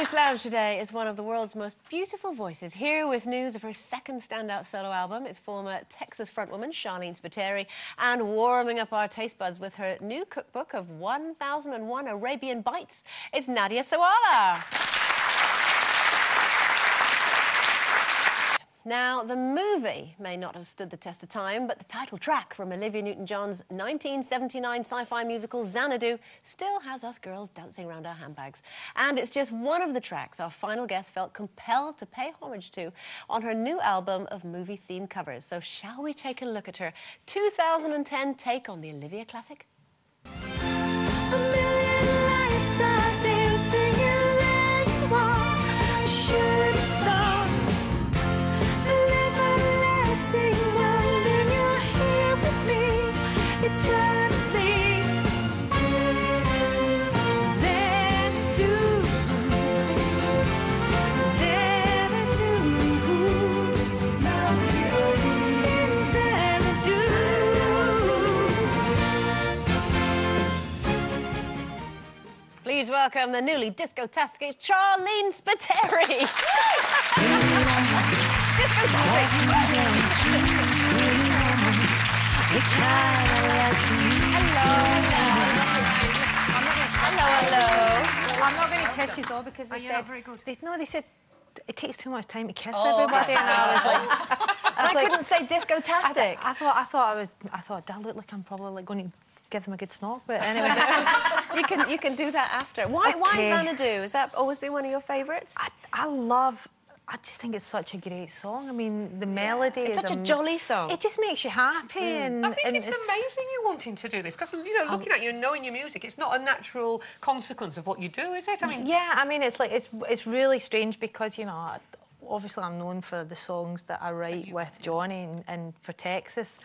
Voice Lounge today is one of the world's most beautiful voices, here with news of her second standout solo album. It's former Texas frontwoman SHARLEEN Spiteri, and warming up our taste buds with her new cookbook of 1001 Arabian Bites, it's Nadia Sawalha. Now, the movie may not have stood the test of time, but the title track from Olivia Newton-John's 1979 sci-fi musical Xanadu still has us girls dancing around our handbags. And it's just one of the tracks our final guest felt compelled to pay homage to on her new album of movie-themed covers. So shall we take a look at her 2010 take on the Olivia classic? A million lights out there singing like you are a shooting star. Eternally, Xanadu, Xanadu, Xanadu. Please welcome the newly disco-tastic SHARLEEN Spiteri. Hello. I'm not going to kiss you though because they said very good. They said it takes too much time to kiss everybody, and I couldn't say disco-tastic. I thought I look like I'm probably like going to give them a good snog, but anyway. you can do that after. Why Xanadu? Has that always been one of your favourites? I just think it's such a great song. I mean, the melody is such a jolly song. It just makes you happy. And I think it's amazing you wanting to do this because, you know, looking at you and knowing your music, it's not a natural consequence of what you do, is it? I mean, yeah, I mean, it's like it's really strange because, you know, obviously I'm known for the songs that I write with Johnny and for Texas.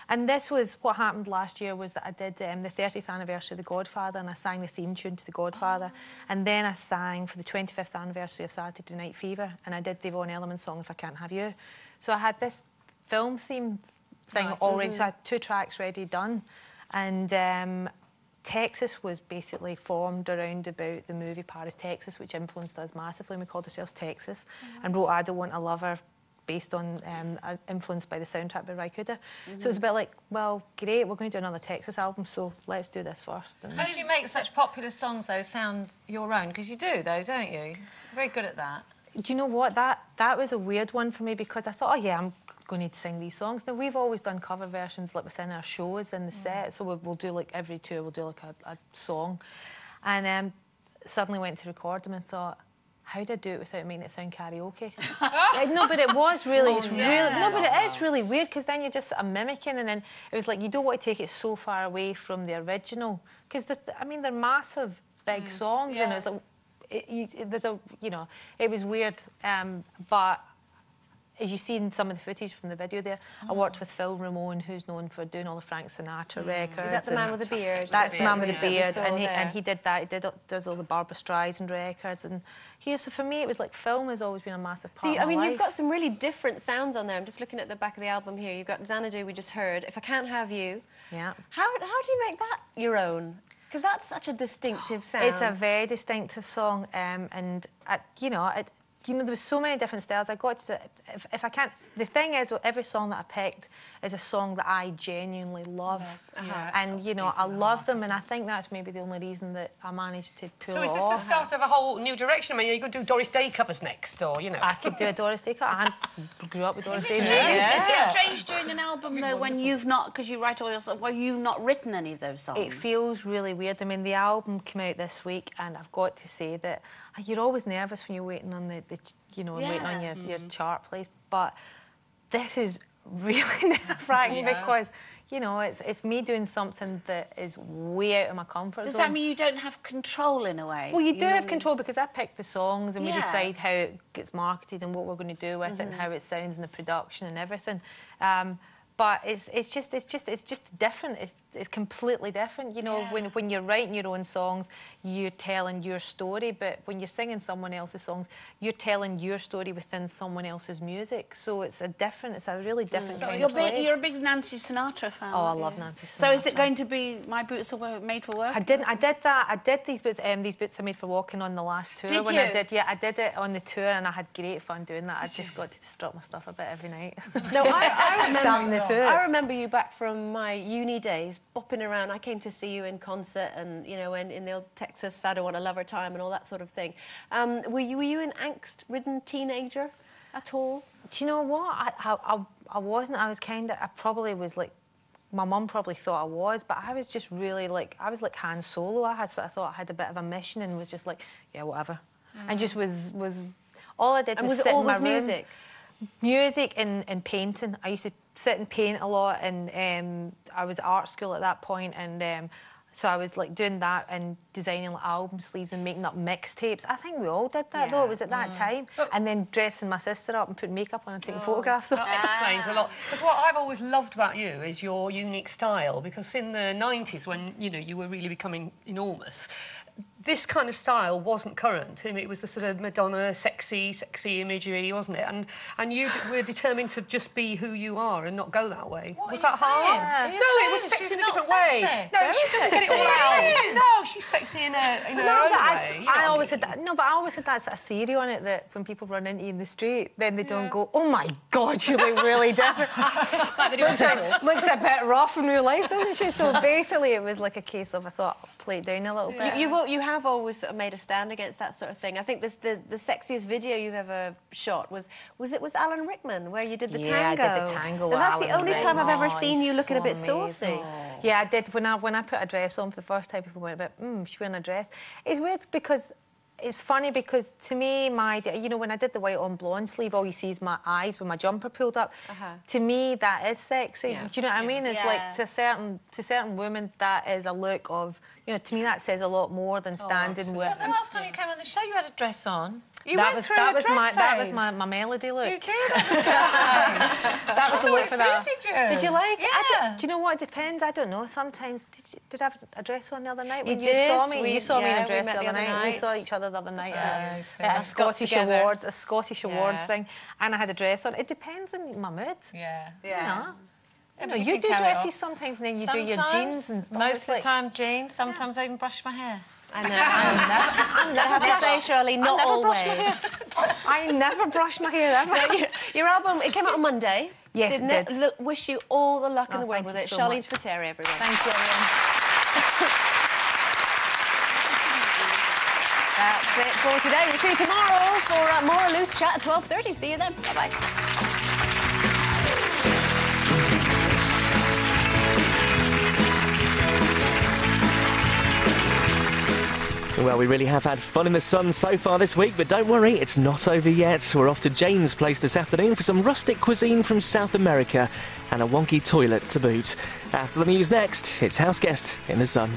And this was what happened last year was that I did the 30th anniversary of The Godfather, and I sang the theme tune to The Godfather. And then I sang for the 25th anniversary of Saturday Night Fever, and I did the Yvonne Elliman song, If I Can't Have You. So I had this film theme thing already, so I had 2 tracks ready done. And Texas was basically formed around about the movie Paris, Texas, which influenced us massively, and we called ourselves Texas, and wrote I Don't Want a Lover, based on, influenced by the soundtrack by Ry Cooder. So it's a bit like, well, great, we're going to do another Texas album, so let's do this first. How did you make such popular songs, though, sound your own? Because you do, though, don't you? You're very good at that. Do you know what? That was a weird one for me because I thought, oh, yeah, I'm going to sing these songs. Now, we've always done cover versions, like, within our shows in the set, so we'll do, like, every tour, we'll do, like, a song. And suddenly went to record them and thought, how did I do it without making it sound karaoke? No, but it was really, it is really weird because then you're just mimicking, and then it was like you don't want to take it so far away from the original because I mean they're massive, big songs, and it's like there's a it was weird, but. As you see in some of the footage from the video there, I worked with Phil Ramone, who's known for doing all the Frank Sinatra records. Is that the man with the beard? That's the man with the beard, and he did that. He does all the Barbra Streisand records, and so for me it was like film has always been a massive part of my life. You've got some really different sounds on there. I'm just looking at the back of the album here. You've got Xanadu, we just heard. If I Can't Have You. Yeah. How do you make that your own? Because that's such a distinctive sound. It's a very distinctive song, and there was so many different styles. I got to, if I can't... The thing is, every song that I picked is a song that I genuinely love. And, you know, I love them, and I think that's maybe the only reason that I managed to pull it off. So is this the start of a whole new direction? I mean, are you going to do Doris Day covers next, or, you know? I could do a Doris Day cover. I grew up with Doris Day. Is it strange doing an album, though, when you've not... Because you write all your songs, when you've not written any of those songs? It feels really weird. I mean, the album came out this week, and I've got to say that you're always nervous when you're waiting on waiting on your chart place, but this is really nerve-wracking because, you know, it's me doing something that is way out of my comfort zone. Does that mean you don't have control in a way? Well, you do have control because I pick the songs and we decide how it gets marketed and what we're going to do with it and how it sounds and the production and everything. But it's just different. It's completely different. You know, when you're writing your own songs, you're telling your story. But when you're singing someone else's songs, you're telling your story within someone else's music. So it's a really different kind of place. You're a big Nancy Sinatra fan. Oh, I love Nancy Sinatra. So is it going to be My Boots Are Made for Work? I did that. I did these boots are made for walking on the last tour. Did when you? I did it on the tour, and I had great fun doing that. I just got to strut my stuff a bit every night. No, I I remember you back from my uni days, bopping around. I came to see you in concert, and you know, in the old Texas, I Don't Want to Love Her Time, and all that sort of thing. Were you an angst-ridden teenager at all? Do you know what? I wasn't. I was I probably was like. My mum probably thought I was, but I was just really like, I was like Han Solo. I thought I had a bit of a mission and was just like, yeah, whatever. And just was all I did was sit in my room. Music? Music and painting. I used to sit and paint a lot, and I was at art school at that point, and so I was like doing that and designing like album sleeves and making up mixtapes. I think we all did that though. It was at that time. And then dressing my sister up and putting makeup on and taking photographs. That explains a lot. Because what I've always loved about you is your unique style. Because in the 90s, when you were really becoming enormous, this kind of style wasn't current. I mean, it was the sort of Madonna, sexy imagery, wasn't it? And you were determined to just be who you are and not go that way. What was are that you hard? saying? No, it was sexy in a different way. No, she doesn't get it all out. No, she's sexy in her own way. I always had that. No, but I always had that sort of theory on it that when people run into you in the street, then they don't go, "Oh my God, you look really different." Looks a bit rough in real life, doesn't she? So basically, it was like a case of I thought I'll play it down a little bit. You have always sort of made a stand against that sort of thing. I think the sexiest video you've ever shot was Alan Rickman, where you did the tango. Yeah, I did the tango. And that's the only time I've ever seen you looking a bit saucy. Yeah, I did. When I put a dress on for the first time, people went a bit, she's wearing a dress. It's weird because it's funny because to me, when I did the white on blonde sleeve, all you see is my eyes with my jumper pulled up. To me, that is sexy. Yeah. Do you know what I mean? It's like to certain women, that is a look of, to me, that says a lot more than standing with. Well, the last time you came on the show, you had a dress on. That was my melody look. You did. That was the look for that. Did you like? Yeah. Do you know what? It depends. I don't know. Sometimes did I have a dress on the other night? When You did. saw me. You saw me in Yeah, a dress we met the other the other night. We night. saw each other the other night Nice. at a Scottish Scottish Awards thing, and I had a dress on. It depends on my mood. Yeah. You do dresses sometimes, and then you do your jeans and stuff. Most of the time jeans. Sometimes I even brush my hair. I know. I have to say, Shirley, not always. I never brush my hair ever. Your album, it came out on Monday. Yes, didn't it it? did. Look, wish you all the luck in the world thank with you it. so Charlene much. Spiteri, everyone. Thank you, everyone. That's it for today. We'll see you tomorrow for more Loose Chat at 12:30. See you then. Bye-bye. Well, we really have had fun in the sun so far this week, but don't worry, it's not over yet. We're off to Jane's Place this afternoon for some rustic cuisine from South America and a wonky toilet to boot. After the news next, it's House Guest in the Sun.